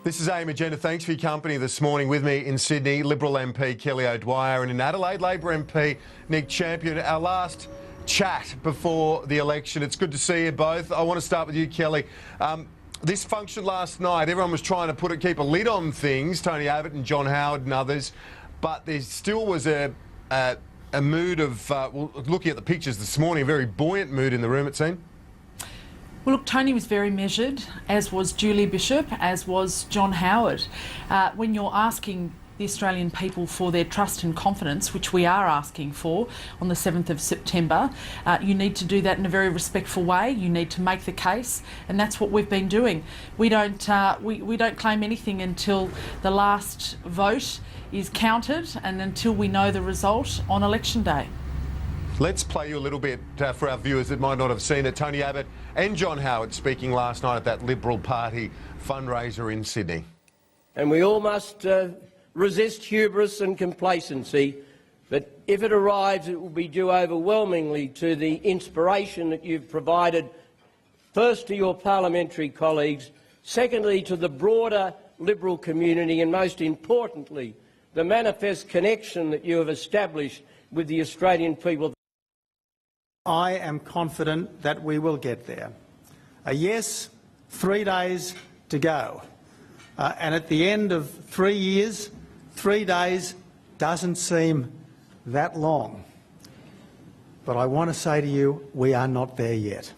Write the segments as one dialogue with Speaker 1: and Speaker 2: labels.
Speaker 1: This is AM Agenda. Thanks for your company this morning. With me in Sydney, Liberal MP Kelly O'Dwyer, and in Adelaide, Labor MP Nick Champion. Our last chat before the election. It's good to see you both. I want to start with you, Kelly. This function last night, everyone was trying to keep a lid on things, Tony Abbott and John Howard and others, but there still was a mood of, looking at the pictures this morning, a very buoyant mood in the room, it seemed.
Speaker 2: Well, look, Tony was very measured, as was Julie Bishop, as was John Howard. When you're asking the Australian people for their trust and confidence, which we are asking for on the 7th of September, you need to do that in a very respectful way. You need to make the case, and that's what we've been doing. We don't claim anything until the last vote is counted and until we know the result on election day.
Speaker 1: Let's play you a little bit for our viewers that might not have seen it. Tony Abbott and John Howard speaking last night at that Liberal Party fundraiser in Sydney.
Speaker 3: And we all must resist hubris and complacency, but if it arrives, it will be due overwhelmingly to the inspiration that you've provided, first to your parliamentary colleagues, secondly to the broader Liberal community, and most importantly, the manifest connection that you have established with the Australian people.
Speaker 4: I am confident that we will get there. A yes, 3 days to go. And at the end of 3 years, 3 days doesn't seem that long. But I want to say to you, we are not there yet.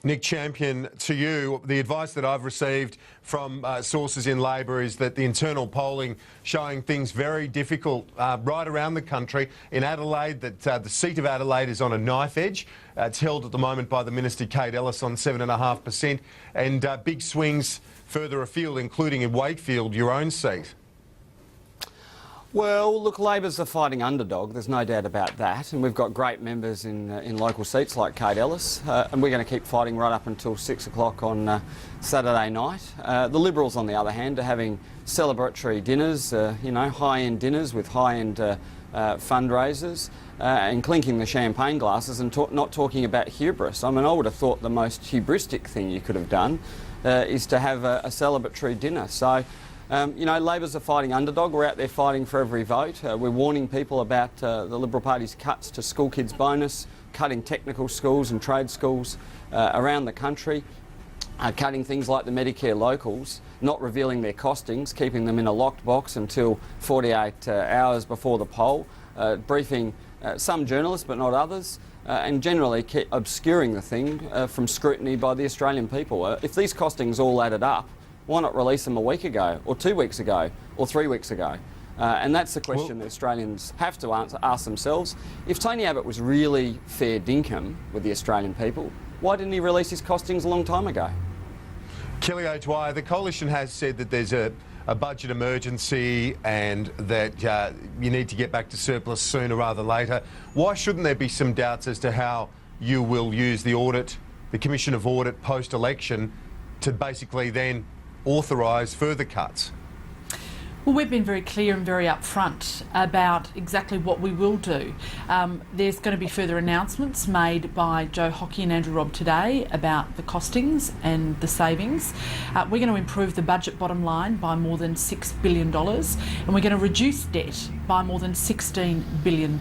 Speaker 1: Nick Champion, to you, the advice that I've received from sources in Labor is that the internal polling showing things very difficult right around the country. In Adelaide, that the seat of Adelaide is on a knife edge. It's held at the moment by the Minister Kate Ellis on 7.5%, and big swings further afield, including in Wakefield, your own seat.
Speaker 5: Well, look, Labor's a fighting underdog, there's no doubt about that, and we've got great members in local seats like Kate Ellis, and we're going to keep fighting right up until 6 o'clock on Saturday night. The Liberals, on the other hand, are having celebratory dinners, high-end dinners with high-end fundraisers, and clinking the champagne glasses and not talking about hubris. I mean, I would have thought the most hubristic thing you could have done is to have a celebratory dinner. So, Labor's a fighting underdog. We're out there fighting for every vote. We're warning people about the Liberal Party's cuts to school kids bonus, cutting technical schools and trade schools around the country, cutting things like the Medicare locals, not revealing their costings, keeping them in a locked box until 48 hours before the poll, briefing some journalists but not others, and generally obscuring the thing from scrutiny by the Australian people. If these costings all added up, why not release them a week ago, or 2 weeks ago, or 3 weeks ago? And that's the question that Australians have to ask themselves. If Tony Abbott was really fair dinkum with the Australian people, why didn't he release his costings a long time ago?
Speaker 1: Kelly O'Dwyer, the Coalition has said that there's a budget emergency and that you need to get back to surplus sooner rather than later. Why shouldn't there be some doubts as to how you will use the Commission of Audit post-election to basically then authorise further cuts?
Speaker 2: Well, we've been very clear and very upfront about exactly what we will do. There's going to be further announcements made by Joe Hockey and Andrew Robb today about the costings and the savings. We're going to improve the budget bottom line by more than $6 billion, and we're going to reduce debt by more than $16 billion.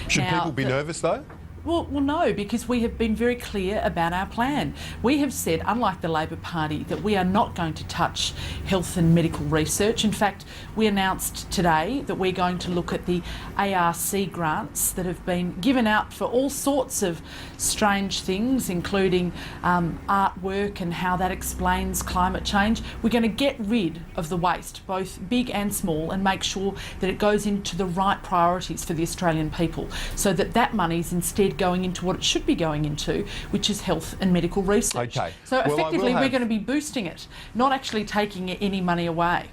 Speaker 1: Should people be nervous though?
Speaker 2: Well, no, because we have been very clear about our plan. We have said, unlike the Labor Party, that we are not going to touch health and medical research. In fact, we announced today that we're going to look at the ARC grants that have been given out for all sorts of strange things, including artwork and how that explains climate change. We're going to get rid of the waste, both big and small, and make sure that it goes into the right priorities for the Australian people, so that money is instead going into what it should be going into, which is health and medical research.
Speaker 1: Okay.
Speaker 2: So effectively we're going to be boosting it, not actually taking any money away.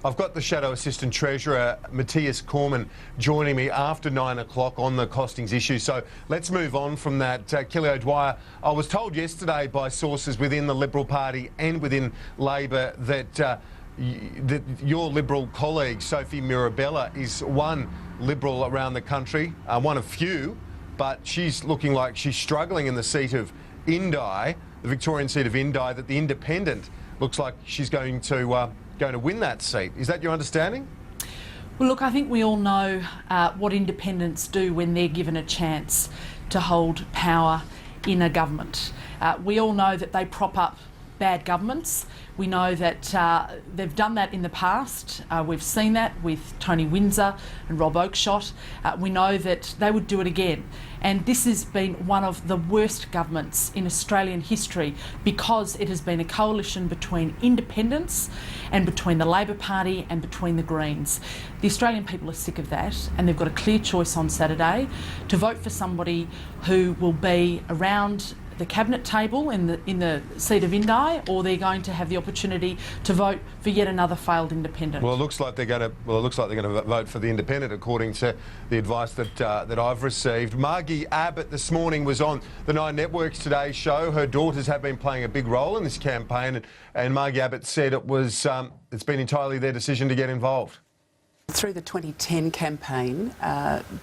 Speaker 1: I've got the Shadow Assistant Treasurer, Matthias Cormann, joining me after 9 o'clock on the costings issue. So let's move on from that. Kelly O'Dwyer, I was told yesterday by sources within the Liberal Party and within Labor that your Liberal colleague, Sophie Mirabella, is one Liberal around the country, one of few, but she's looking like she's struggling in the seat of Indi, the Victorian seat of Indi, that the Independent looks like she's going to win that seat. Is that your understanding?
Speaker 2: Well, look, I think we all know what independents do when they're given a chance to hold power in a government. We all know that they prop up bad governments. We know that they've done that in the past. We've seen that with Tony Windsor and Rob Oakeshott. We know that they would do it again. And this has been one of the worst governments in Australian history because it has been a coalition between independents and between the Labor Party and between the Greens. The Australian people are sick of that, and they've got a clear choice on Saturday to vote for somebody who will be around the cabinet table in the seat of Indi, or they're going to have the opportunity to vote for yet another failed independent.
Speaker 1: Well, it looks like they're going to vote for the independent, according to the advice that I've received. Margie Abbott this morning was on the Nine Network's Today show. Her daughters have been playing a big role in this campaign, and Margie Abbott said it's been entirely their decision to get involved.
Speaker 6: Through the 2010 campaign,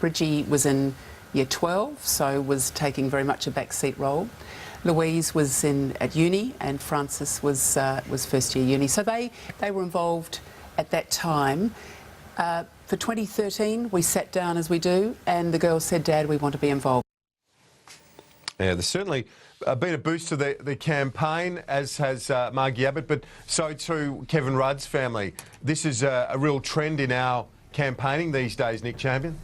Speaker 6: Bridgie was in Year 12, so was taking very much a backseat role. Louise was at uni, and Francis was first year uni. So they were involved at that time. For 2013, we sat down as we do, and the girls said, "Dad, we want to be involved."
Speaker 1: Yeah, there's certainly been a boost to the campaign, as has Margie Abbott, but so too Kevin Rudd's family. This is a real trend in our campaigning these days, Nick Champion.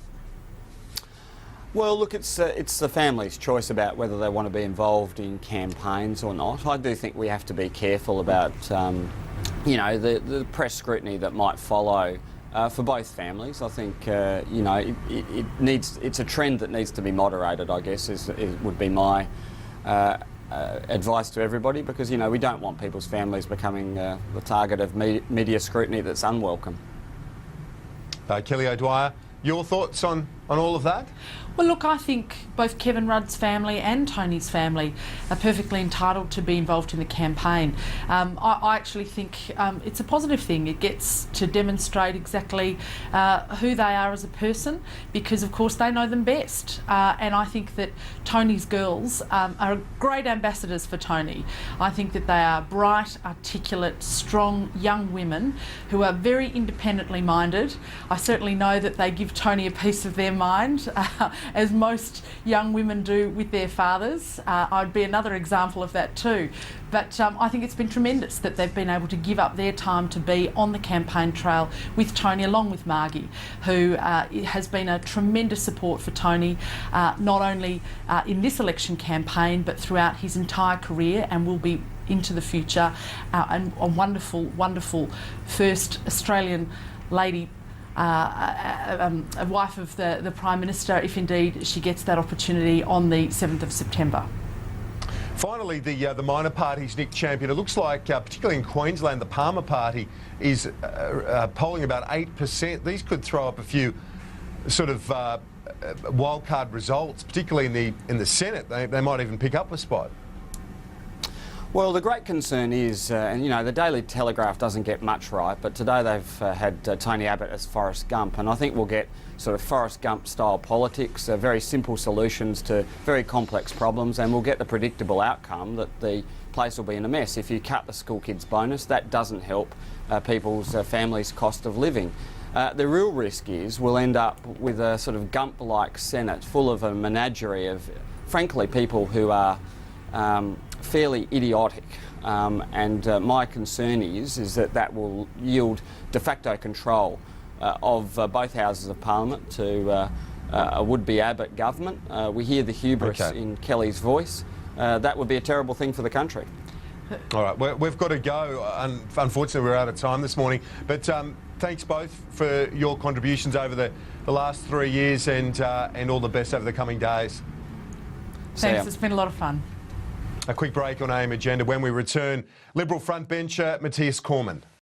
Speaker 5: Well, look, it's the family's choice about whether they want to be involved in campaigns or not. I do think we have to be careful about, the press scrutiny that might follow for both families. I think, it's a trend that needs to be moderated, I guess, would be my advice to everybody, because, we don't want people's families becoming the target of media scrutiny that's unwelcome.
Speaker 1: Kelly O'Dwyer, your thoughts on all of that?
Speaker 2: Well, look, I think both Kevin Rudd's family and Tony's family are perfectly entitled to be involved in the campaign. I actually think it's a positive thing. It gets to demonstrate exactly who they are as a person, because, of course, they know them best. And I think that Tony's girls are great ambassadors for Tony. I think that they are bright, articulate, strong young women who are very independently minded. I certainly know that they give Tony a piece of their mind, as most young women do with their fathers. I'd be another example of that too. But I think it's been tremendous that they've been able to give up their time to be on the campaign trail with Tony, along with Margie, who has been a tremendous support for Tony, not only in this election campaign, but throughout his entire career, and will be into the future, and a wonderful, wonderful first Australian lady, a wife of the Prime Minister, if indeed she gets that opportunity on the 7th of September.
Speaker 1: Finally, the minor parties, Nick Champion. It looks like, particularly in Queensland, the Palmer Party is polling about 8%. These could throw up a few sort of wildcard results, particularly in the Senate. They might even pick up a spot.
Speaker 5: Well, the great concern is, the Daily Telegraph doesn't get much right, but today they've had Tony Abbott as Forrest Gump, and I think we'll get sort of Forrest Gump-style politics, very simple solutions to very complex problems, and we'll get the predictable outcome that the place will be in a mess. If you cut the school kids bonus, that doesn't help people's families' cost of living. The real risk is we'll end up with a sort of Gump-like Senate full of a menagerie of, frankly, people who are fairly idiotic, and my concern is that will yield de facto control of both houses of Parliament to a would-be Abbott government. We hear the hubris in Kelly's voice. That would be a terrible thing for the country.
Speaker 1: All right, we've got to go. Unfortunately, we're out of time this morning, but thanks both for your contributions over the last 3 years, and all the best over the coming days.
Speaker 2: Thanks, it's been a lot of fun.
Speaker 1: A quick break on AM Agenda. When we return, Liberal frontbencher Matthias Cormann.